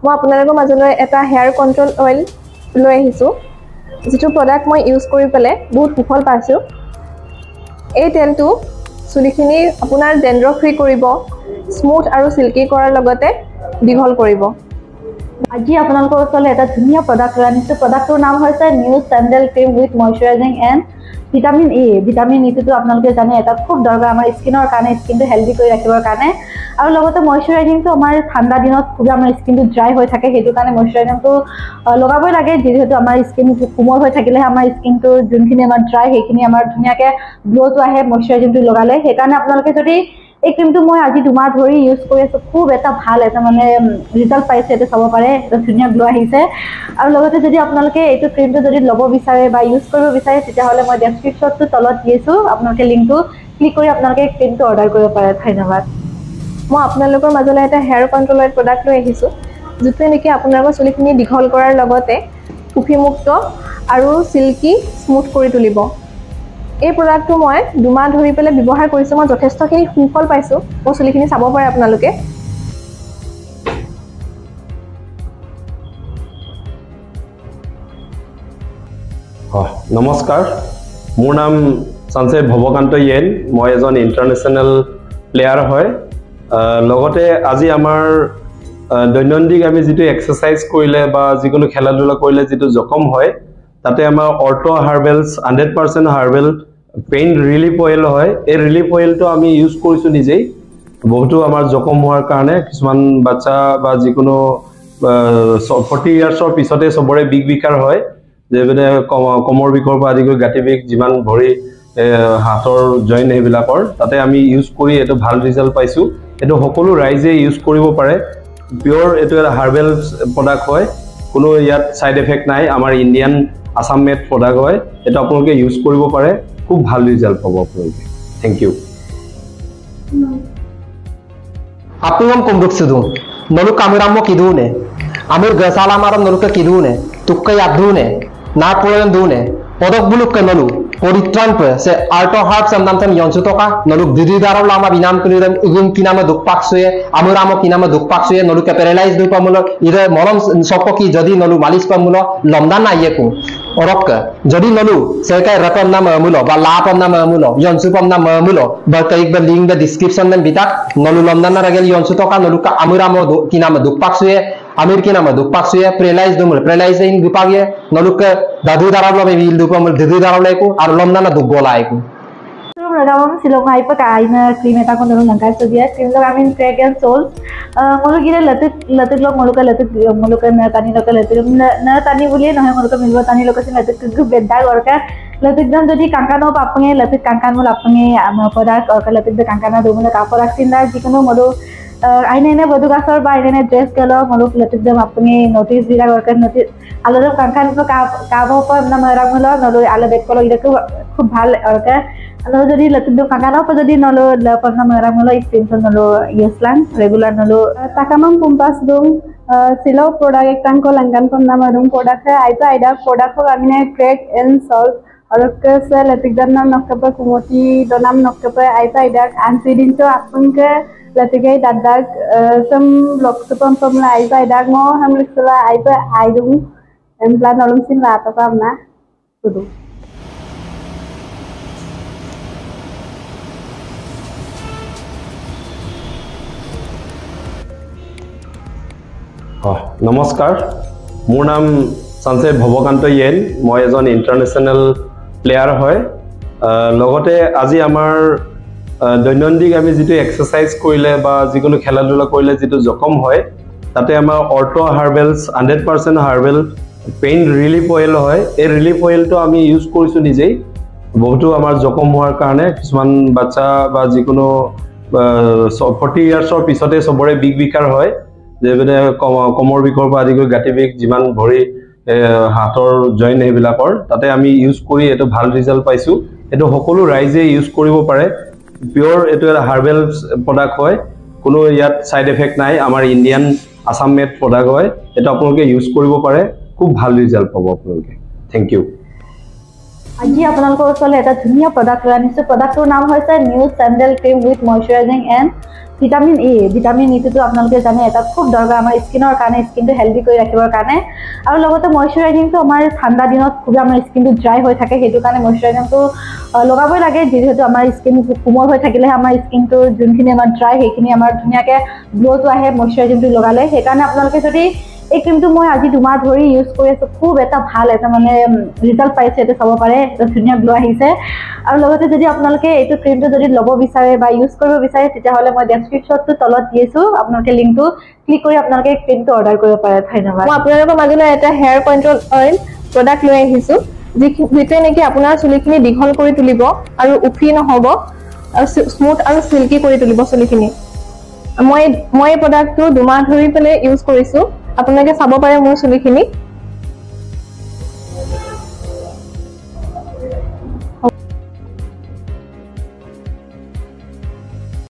মই আপোনালোকৰ মাজলৈ এটা হেয়াৰ কন্ট্ৰোল অইল লৈ আহিছোঁ যেটো প্ৰডাক্ট মই ইউজ কৰি পেলে বহুত সুফল পাইছোঁ এই তেলটো চুলিখিনি আপোনাৰ ডেন্ড্ৰফ ফ্ৰী কৰিব স্মুথ আৰু সিল্কি কৰাৰ লগতে দীঘল কৰিব আজি আপোনালোকৰ ওচৰলৈ এটা ধুনীয়া প্ৰডাক্ট লৈ আনিছোঁ প্ৰডাক্টৰ নাম হৈছে new sandal cream with moisturising and vitamin ই টো আপোনালোকে জানে এটা খুব দৰকাৰ আমাৰ স্কিনৰ কাৰণে স্কিনটো হেলদি কৰি ৰাখিবৰ কাৰণে আৰু লগতে ময়শ্চাৰাইজিংটো আমাৰ ঠাণ্ডা দিনত খুব আমাৰ স্কিনটো ড্ৰাই হৈ থাকে সেইটো কাৰণে ময়শ্চাৰাইজিংটো লগাবই লাগে যেহেতু আমাৰ স্কিন কোমল হৈ থাকিলেহে আমাৰ স্কিনটো যোনখিনি আমাৰ ড্ৰাই সেইখিনি আমাৰ ধুনীয়াকৈ গ্ল'টো আহে ময়শ্চাৰাইজিংটো লগালে সেইকাৰণে আপোনালোকে যদি এই ক্ৰীমটো মই আজি 2 মাহ ধৰি ইউজ কৰি আছোঁ খুব এটা ভাল এটা মানে ৰিজাল্ট পাইছে এটা চাব পাৰে এটা ধুনীয়া গ্লো আহিছে আৰু লগতে যদি আপোনালোকে এইটো ক্ৰীমটো যদি ল'ব বিচাৰে বা ইউজ কৰিব বিচাৰে তেতিয়াহ'লে মই ডেছক্ৰিপশ্যনটো তলত দিছোঁ আপোনালোকে লিংকটো ক্লিক কৰি আপোনালোকে ক্ৰীমটো অৰ্ডাৰ কৰিব পাৰে ধন্যবাদ মই আপোনালোকৰ মাজলৈ এটা হেয়াৰ কন্ট্ৰোল প্ৰডাক্ট লৈ আহিছোঁ যিটোৱে নেকি আপোনালোকৰ চুলিখিনি দীঘল কৰাৰ লগতে কুফিমুক্ত আৰু সিল্কি স্মুথ কৰি তুলিব এই প্ৰডাক্টটো মই 2 মাহ ধৰি পেলে ব্যৱহাৰ কৰিছোঁ মই যথেষ্টখিনি সুফল পাইছোঁ মোৰ চুলিখিনি চাব পাৰে আপোনালোকে নমস্কাৰ মোৰ নাম সঞ্জয় ভৱকান্ত ইয়েন মই এজন ইন্টাৰনেশ্যনেল প্লেয়াৰ হয় লগতে আজি আমাৰ দৈনন্দিন আমি যেটো এক্সাৰসাইজ কৰিলে বা যিকোনো খেলা ধুলা কৰিলে যেটো জখম হয় তাতে আমাৰ অৰ্টো হাৰ্বেলছ 100% হাৰ্বেল পেইন ৰিলিফ অইল হয় এই ৰিলিফ অইলটো আমি ইউজ কৰিছো নিজেই বহুতো আমাৰ জখম হোৱাৰ কাৰণে কিছুমান বাচ্চা বা যিকোনো 40 ইয়াৰ্ছৰ পিছতে সবৰে বিকাৰ হয় যেনে কমৰ বিকৰ পৰা আদি কৰি গাঁঠি বিষ যিমান ভৰি হাতৰ জইন হেবিলাকৰ তাতে আমি ইউজ কৰি এটো ভাল ৰিজাল্ট পাইছো এটো সকলো ৰাইজে ইউজ কৰিব পাৰে পিওৰ এটো এটা হাৰ্বেল প্ৰডাক্ট হয় কোনো ইয়াত সাইড এফেক্ট নাই আমাৰ ইন্ডিয়ান আসাম মেড প্ৰডাক্ট হয় এটো আপোনালোকে ইউজ কৰিব পাৰে খুব ভাল ৰিজাল্ট পাব আপোনালোকে thank you Apungam kumduk sudu, nolu kameramo kidune, amir gasala maram nolu ka kidune, tukka yadune, na puran dune, podok buluk ka nolu, poritran pe se Arto Herbs amnam tam yonsu toka, nolu didi daram lama binam kunidam ugum kinama dukpak suye, amuramo kinama dukpak suye, nolu ka paralyzed du pamulo, ide moram sopoki jadi nolu malis pamulo, lomdan na yeku. Orok jadi nolu serkai rapam nama mulo ba lapam nama mulo yonsu pam nama mulo ba kaik ba link ba description men bitak nolu lomdan na ragel yonsu toka nolu ka amuramo kinama dukpak suye amir kinama dukpak suye paralyzed dumul paralyzed in dupagye nolu ka dadu darablo be bil dupamul dadu darablo ku ar lomdan na dugbola ku Ragam silong hai pa kain cream eta kon dong langkai so dia cream log amin crack and souls molu gire latik log molu ka na tani log latik na tani boliye nahoy molu ka milbo tani log sin latik ku bedda gorka latik dan jodi kankano papange latik kankan mol apange product or latik de kankana do mol ka product sin da jikono molu aine bodu gasor ba aine dress gelo molu latik de apange notice dira gorka notice alodam kankan ka bo pa na marang molo nolu ala bet kolo ida ku khub bhal orka Kalau jadi latuk do kakana apa jadi nolo pernah merang nolo extension nolo yeslan regular nolo takamam kumpas dong silo product ektan ko langgan pernah merung product hai aita ada product ko amine crack and solve और के से latuk dan nam nokapa kumoti donam nokapa aita ada ansidin to apun ke latukai dadak sem lok supam pam la aita ada mo ham liksela aita aidung emplan olum sin la to kamna tudu নমস্কাৰ মোৰ নাম Sanjay Bhabakanta yen মই এজন international player হয় লগতে আজি আমাৰ দৈনন্দিন আমি যেটো এক্সাৰসাইজ কৰিলে বা যিকোনো খেলা ধুলা কৰিলে যেটো জখম হয় তাতে আমাৰ অৰ্টো হাৰ্বেলছ 100% হাৰ্বেল পেইন ৰিলিফ অইল হয় এই ৰিলিফ অইলটো আমি ইউজ কৰিছো নিজেই বহুতো আমাৰ জখম হোৱাৰ কাৰণে কিছুমান বাচ্চা বা যিকোনো 40 ইয়াৰ্ছৰ পিছতে সবৰে বিকাৰ হয় যেনে কমৰ বিকৰ পৰা আদি কৰি গাঁঠি বিষ যিমান ভৰি হাতৰ জইন হেবিলাকৰ তাতে আমি ইউজ কৰি এটো ভাল ৰিজাল্ট পাইছো এটো সকলো ৰাইজে ইউজ কৰিব পাৰে পিওৰ এটো এটা হাৰ্বেল প্ৰডাক্ট হয় কোনো ইয়াত সাইড এফেক্ট নাই আমাৰ ইন্ডিয়ান আসাম মেড প্ৰডাক্ট হয় এটো আপোনালোকে ইউজ কৰিব পাৰে খুব ভাল ৰিজাল্ট পাব আপোনালোকে থ্যাংক ইউ আজি আপোনালোকৰ ওচৰলৈ এটা ধুনীয়া প্ৰডাক্ট লৈ আনিছোঁ প্ৰডাক্টটোৰ নাম হৈছে new sandal cream with moisturising and vitamin E vitamin ইটোতো আপোনালোকে জানে এটা খুব দৰকাৰ আমাৰ স্কিনৰ কাৰণে স্কিনটো হেল্ডি কৰি ৰাখিবৰ কাৰণে আৰু লগতে মইশ্চাৰাইজিংটো আমাৰ ঠাণ্ডা দিনত খুব আমাৰ স্কিনটো ড্ৰাই হৈ থাকে সেইটো কাৰণে মইশ্চাৰাইজিংটো লগাবই লাগে যিহেতু আমাৰ স্কিন কোমল হৈ থাকিলেহে আমাৰ স্কিনটো যোনখিনি আমাৰ ড্ৰাই সেইখিনি আমাৰ ধুনীয়াকৈ গ্ল'টো আহে মইশ্চাৰাইজিংটো লগালে সেইকাৰণে আপোনালোকে যদি এই ক্ৰীমটো মই আজি 2 মাহ ধৰি ইউজ কৰি আছোঁ খুব এটা ভাল এটা মানে ৰিজাল্ট পাইছে এইটো চাব পাৰে এটা ধুনীয়া গ্ল' আহিছে আৰু লগতে যদি আপোনালোকে এইটো ক্ৰীমটো যদি ল'ব বিচাৰে বা ইউজ কৰিব বিচাৰে তেতিয়াহ'লে মই ডেছক্ৰিপশ্যনটো তলত দি আছোঁ আপোনালোকে লিংকটো ক্লিক কৰি আপোনালোকে ক্ৰীমটো অৰ্ডাৰ কৰিব পাৰে ধন্যবাদ মই আপোনালোকৰ মাজলৈ এটা হেয়াৰ কণ্ট্ৰল অইল প্ৰডাক্ট লৈ আহিছোঁ যিটোৱে নেকি আপোনাৰ চুলিখিনি দীঘল কৰি তুলিব আৰু উফি নহ'ব আৰু স্মুথ আৰু চিল্কি কৰি তুলিব চুলিখিনি মই এই প্ৰডাক্টটো 2 মাহ ধৰি পেলাই ইউজ কৰিছোঁ আপোনালোকে চাব পাৰে মোৰ চুলিখিনি